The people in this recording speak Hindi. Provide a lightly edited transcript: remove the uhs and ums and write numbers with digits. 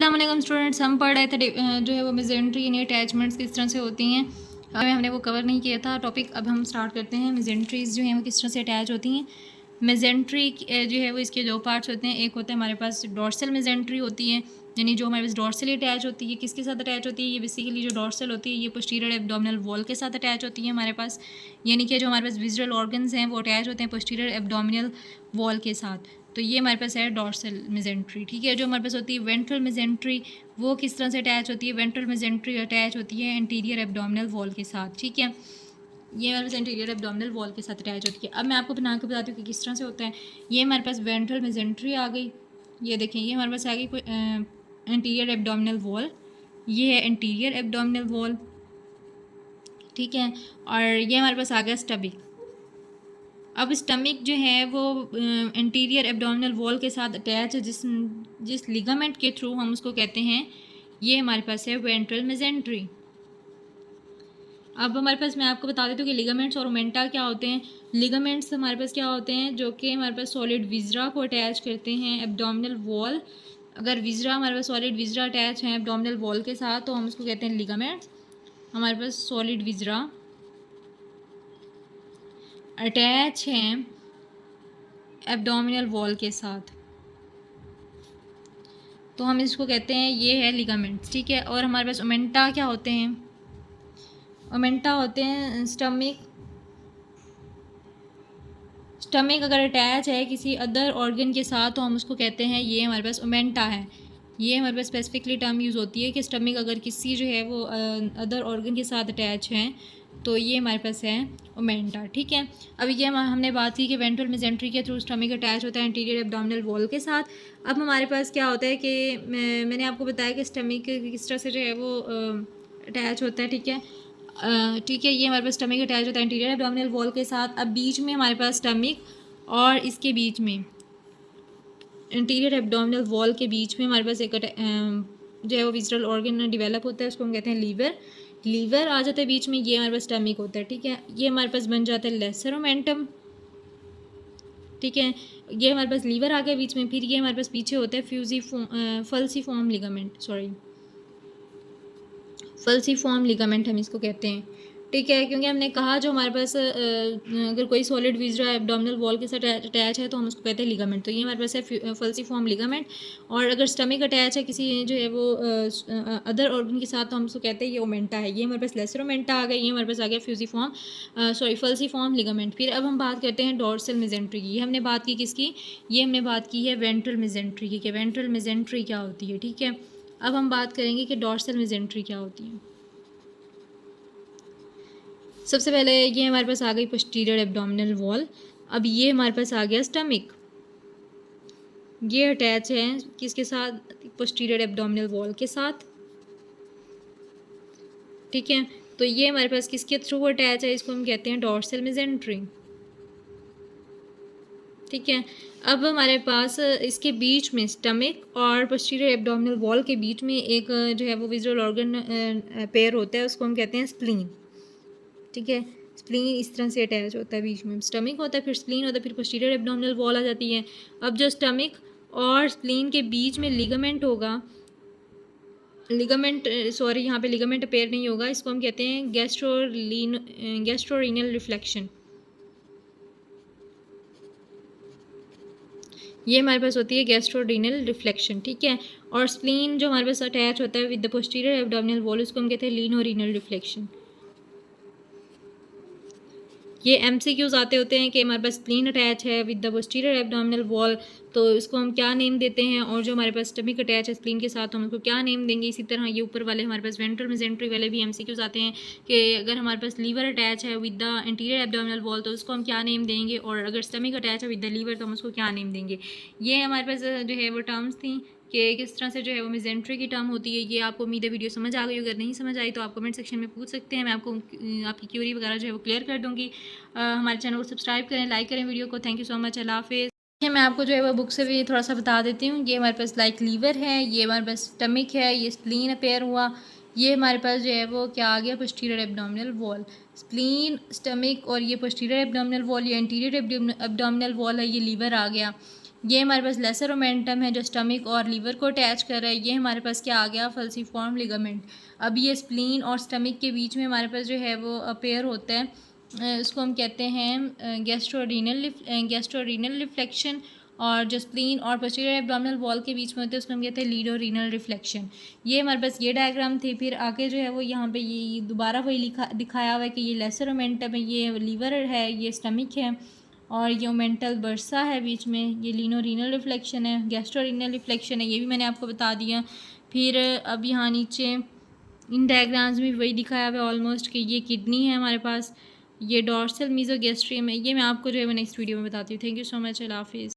अस्सलाम वालेकुम स्टूडेंट्स, हम पढ़ रहे थे जो है वो मेजेंट्री यानी अटैचमेंट्स किस तरह से होती हैं। हमने वो कवर नहीं किया था टॉपिक। अब हम स्टार्ट करते हैं। मेजेंट्रीज जो हैं वो किस तरह से अटैच होती हैं। मेजेंट्री जो है वो इसके दो पार्ट्स होते हैं। एक होता है हमारे पास डॉर्सल मेजेंट्री होती है, यानी जो हमारे पास डॉर्सली अटैच होती है। किसके साथ अटैच होती है? ये बेसिकली जो डॉर्सल होती है ये पोस्टीरियर एब्डोमिनल वॉल के साथ अटैच होती है हमारे पास, यानी कि जो हमारे पास विजुअल ऑर्गन्स हैं वो अटैच होते हैं पोस्टीरियर एब्डोमिनल वॉल के साथ। तो ये हमारे पास है डॉर्सल मेजेंट्री। ठीक है, जो हमारे पास होती है वेंट्रल मेजेंट्री, वो किस तरह से अटैच होती है? वेंट्रल मेजेंट्री अटैच होती है एंटीरियर एब्डोमिनल वॉल के साथ। ठीक है, ये हमारे पास एंटीरियर एब्डोमिनल वॉल के साथ अटैच होती है। अब मैं आपको बना के बताती हूँ कि किस तरह से होता है। ये हमारे पास वेंट्रल मेजेंट्री आ गई। ये देखें, ये हमारे पास आ गई एंटीरियर एब्डोमिनल वॉल। ये है एंटीरियर एब्डोमिनल वॉल। ठीक है, और ये हमारे पास आ गया स्टमक। अब स्टमक जो है वो इंटीरियर एब्डोमिनल वॉल के साथ अटैच है, जिस लिगामेंट के थ्रू हम उसको कहते हैं, ये हमारे पास है वेंट्रल मेजेंट्री। अब हमारे पास मैं आपको बता देती हूँ कि लिगामेंट्स और ओमेंटा क्या होते हैं। लिगामेंट्स हमारे पास क्या होते हैं? जो कि हमारे पास सॉलिड विजरा को अटैच करते हैं एब्डोमिनल वॉल। अगर विजरा हमारे पास सॉलिड विजरा अटैच हैं एब्डोमिनल वॉल के साथ तो हम उसको कहते हैं लिगामेंट्स। हमारे पास सॉलिड विजरा अटैच हैं एब्डोमिनल वॉल के साथ तो हम इसको कहते हैं ये है लिगामेंट्स। ठीक है, और हमारे पास ओमेंटा क्या होते हैं? ओमेंटा होते हैं स्टमक अगर अटैच है किसी अदर ऑर्गन के साथ तो हम उसको कहते हैं ये हमारे पास ओमेंटा है। ये हमारे पास स्पेसिफिकली टर्म यूज़ होती है कि स्टमक अगर किसी जो है वो अदर ऑर्गन के साथ अटैच हैं तो ये हमारे पास है ओमेंटा। ठीक है, अब ये हमने बात की कि वेंट्रल मेजेंट्री के थ्रू स्टमक अटैच होता है इंटीरियर एब्डोमिनल वॉल के साथ। अब हमारे पास क्या होता है कि मैंने आपको बताया कि स्टमक किस तरह से जो है वो अटैच होता है। ठीक है, ठीक है, ये हमारे पास स्टमक अटैच होता है इंटीरियर एब्डोमिनल वॉल के साथ। अब बीच में हमारे पास स्टमक और इसके बीच में इंटीरियर एब्डोमिनल वॉल के बीच में हमारे पास एक जो है वो विजरल ऑर्गन डेवलप होता है, उसको हम कहते हैं लीवर। लीवर आ जाता है बीच में, ये हमारे पास स्टमक होता है। ठीक है, ये हमारे पास बन जाता है लेसर ओमेंटम। ठीक है, ये हमारे पास लीवर आ गया बीच में। फिर ये हमारे पास पीछे होता है फल्सीफॉर्म लिगामेंट, फल्सीफॉर्म लिगामेंट हम इसको कहते हैं। ठीक है, क्योंकि हमने कहा जो हमारे पास अगर कोई सॉलिड विजरा एब्डोमिनल वॉल के साथ अटैच है तो हम उसको कहते हैं लिगामेंट। तो ये हमारे पास है फल्सीफॉर्म लिगामेंट। और अगर स्टमक अटैच है किसी जो है वो अदर ऑर्गन के साथ तो हम उसको कहते हैं ये ओमेंटा है। ये हमारे पास लेसर ओमेंटा आ गया। ये हमारे पास आ गया फल्सीफॉर्म लिगामेंट। फिर अब हम बात करते हैं डॉर्सल मेजेंट्री की। ये हमने बात की किसकी? ये हमने बात की है वेंट्रल मेजेंट्री की, कि वेंट्रल मेजेंट्री क्या होती है। ठीक है, अब हम बात करेंगे कि डॉर्सल मेजेंट्री क्या होती है। सबसे पहले ये हमारे पास आ गई पोस्टीरियर एब्डोमिनल वॉल। अब ये हमारे पास आ गया स्टमक। ये अटैच है किसके साथ? पोस्टीरियर एब्डोमिनल वॉल के साथ। ठीक है, तो ये हमारे पास किसके थ्रू अटैच है? इसको हम कहते हैं डॉर्सल मेजेंट्री। ठीक है, अब हमारे पास इसके बीच में स्टमक और पोस्टीरियर एब्डोमिनल वॉल के बीच में एक जो है वो विजुअल ऑर्गन पेयर होता है, उसको हम कहते हैं स्प्लीन। ठीक है, स्प्लीन इस तरह से अटैच होता है। बीच में स्टमक होता है, फिर स्प्लीन होता है, फिर पोस्टीरियर एब्डोमिनल वॉल आ जाती है। अब जो स्टमक और स्प्लीन के बीच में लिगामेंट होगा, यहाँ पे लिगामेंट अपेयर नहीं होगा, इसको हम कहते हैं गैस्ट्रोरीनल रिफ्लेक्शन। ये हमारे पास होती है गैस्ट्रोरीनल रिफ्लेक्शन। ठीक है, और स्प्लीन जो हमारे पास अटैच होता है with the posterior abdominal wall, उसको हम कहते हैं लीनोरीनल रिफ्लेक्शन। ये एमसीक्यूज आते होते हैं कि हमारे पास स्प्लीन अटैच है with the posterior abdominal wall, तो इसको हम क्या नेम देते हैं, और जो हमारे पास स्टमक अटैच है स्प्लीन के साथ तो हम उसको क्या नेम देंगे। इसी तरह ये ऊपर वाले हमारे पास वेंट्रल मेजेंट्री वाले भी एमसीक्यूज आते हैं कि अगर हमारे पास लीवर अटैच है with the interior abdominal wall तो उसको हम क्या नेम देंगे, और अगर स्टमक अटैच है विद द लीवर तो हम उसको क्या नेम देंगे। ये हमारे पास जो है वो टर्म्स थी कि किस तरह से जो है वो मेजेंट्री की टर्म होती है। ये आपको उम्मीद है वीडियो समझ आ गई। अगर नहीं समझ आई तो आप कमेंट सेक्शन में पूछ सकते हैं, मैं आपको आपकी क्यूरी वगैरह जो है वो क्लियर कर दूँगी। हमारे चैनल को सब्सक्राइब करें, लाइक करें वीडियो को। थैंक यू सो मच, अल्लाह हाफिज़। ये मैं आपको जो है वो बुक से भी थोड़ा सा बता देती हूँ। ये हमारे पास लाइक लीवर है, ये हमारे पास स्टमक है, ये स्प्लीन अपेयर हुआ, ये हमारे पास जो है वो क्या आ गया? Posterior abdominal wall. Spleen, stomach और ये पोस्टीरियर एब्डोमिनल वॉल, ये एंटीरियर एब्डोमिनल वॉल है, ये लीवर आ गया। ये हमारे पास लेसर ओमेंटम है जो स्टमक और लीवर को अटैच कर रहा है। ये हमारे पास क्या आ गया, फल्सीफॉर्म लिगामेंट। अब ये स्प्लीन और स्टमक के बीच में हमारे पास जो है वो अपेयर होता है, उसको हम कहते हैं गैस्ट्रोरीनल रिफ्लेक्शन। और जो स्प्लीन और पोस्टीरियर एब्डोमिनल वॉल के बीच में होते हैं उसको हम कहते हैं लीडोरीनल रिफ्लेक्शन। ये हमारे पास ये डायग्राम थे। फिर आगे जो है वो यहाँ पे ये दोबारा वही दिखाया हुआ है कि ये लेसर ओमेंटम है, ये लीवर है, ये स्टमक है और ये ओमेंटल बर्सा है बीच में, ये लीनोरीनल रिफ्लेक्शन है, गैस्ट्रोरीनल रिफ्लेक्शन है, ये भी मैंने आपको बता दिया। फिर अब यहाँ नीचे इन डायग्राम्स में वही दिखाया हुआ है ऑलमोस्ट कि ये किडनी है हमारे पास, ये डॉर्सल मीजोगैस्ट्रियम है। ये मैं आपको जो है वो नेक्स्ट वीडियो में बताती हूँ। थैंक यू सो मच, अल्लाह हाफिज़।